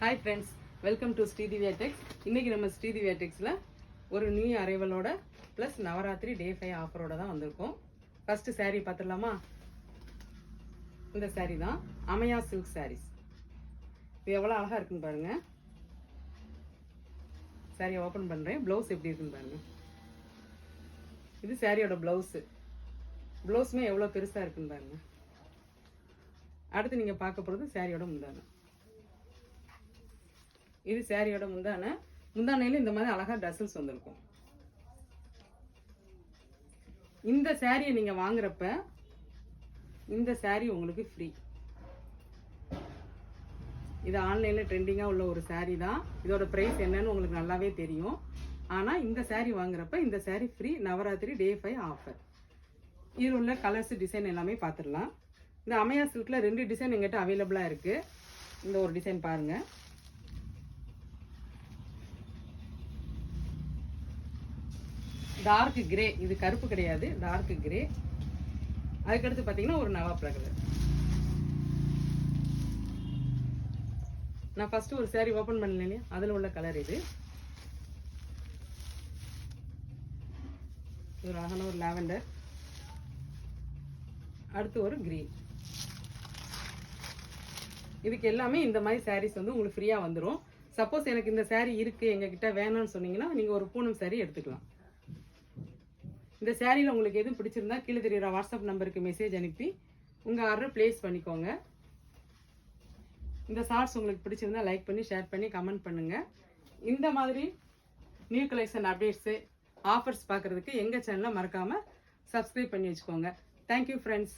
Hi friends, welcome to Sridivya Tex. இன்றைக்கி நம்ம ஸ்ரீதிவ்யா டெக்ஸில் ஒரு நியூ அரைவலோட ப்ளஸ் நவராத்திரி டே 5 ஆஃபரோட தான் வந்திருக்கோம். ஃபஸ்ட்டு சாரீ பார்த்துடலாமா? இந்த சாரீ தான் அமையா சில்க் சாரீஸ். இது எவ்வளோ அழகாக இருக்குன்னு பாருங்கள். சாரியை ஓப்பன் பண்ணுறேன். ப்ளவுஸ் எப்படி இருக்குன்னு பாருங்கள். இது சாரியோட ப்ளவுஸுமே எவ்வளோ பெருசாக இருக்குன்னு பாருங்கள். அடுத்து நீங்கள் பார்க்க போகிறது சாரியோட முந்தானை. இது சாரியோட முந்தானையில இந்த மாதிரி அழகா டசல்ஸ் வந்திருக்கும். இந்த சாரியை நீங்க வாங்குறப்ப இந்த சாரி உங்களுக்கு ஃப்ரீ. இது ஆன்லைன்ல ட்ரெண்டிங்கா உள்ள ஒரு சாரி தான். இதோட பிரைஸ் என்னன்னு உங்களுக்கு நல்லாவே தெரியும். ஆனா இந்த சாரி வாங்குறப்ப இந்த sorry free. Navaratri day 5 offer. இதில் உள்ள கலர்ஸ் டிசைன் எல்லாமே பார்த்துடலாம். இந்த அமையா சில்க்ல 2 டிசைன் எங்கிட்ட அவைலபிளா இருக்கு. இந்த ஒரு டிசைன் பாருங்க. டார்க் கிரே, இது கருப்பு கிடையாது, டார்க் கிரே. அதுக்கடுத்து பார்த்தீங்கன்னா ஒரு நவாப்ல கலர். நான் ஃபர்ஸ்ட் ஒரு சாரி ஓப்பன் பண்ணலையே, அதில் உள்ள கலர் இது. ஒரு அழகான ஒரு லாவெண்டர். அடுத்து ஒரு கிரீன். இதுக்கு எல்லாமே இந்த மாதிரி சாரீஸ் உங்களுக்கு ஃப்ரீயாக வந்துடும். சப்போஸ் எனக்கு இந்த சாரீ இருக்குது எங்ககிட்ட வேணும்னு சொன்னீங்கன்னா நீங்கள் ஒரு பூனம் சாரீ எடுத்துக்கலாம். இந்த சாரியில் உங்களுக்கு எதுவும் பிடிச்சிருந்தா கீழே தெரியுற வாட்ஸ்அப் நம்பருக்கு மெசேஜ் அனுப்பி உங்கள் ஆர்டர் ப்ளேஸ் பண்ணிக்கோங்க. இந்த ஷார்ட்ஸ் உங்களுக்கு பிடிச்சிருந்தா லைக் பண்ணி ஷேர் பண்ணி கமெண்ட் பண்ணுங்கள். இந்த மாதிரி நியூ கலெக்ஷன் அப்டேட்ஸு ஆஃபர்ஸ் பார்க்குறதுக்கு எங்கள் சேனலை மறக்காமல் சப்ஸ்கிரைப் பண்ணி வச்சுக்கோங்க. Thank you friends.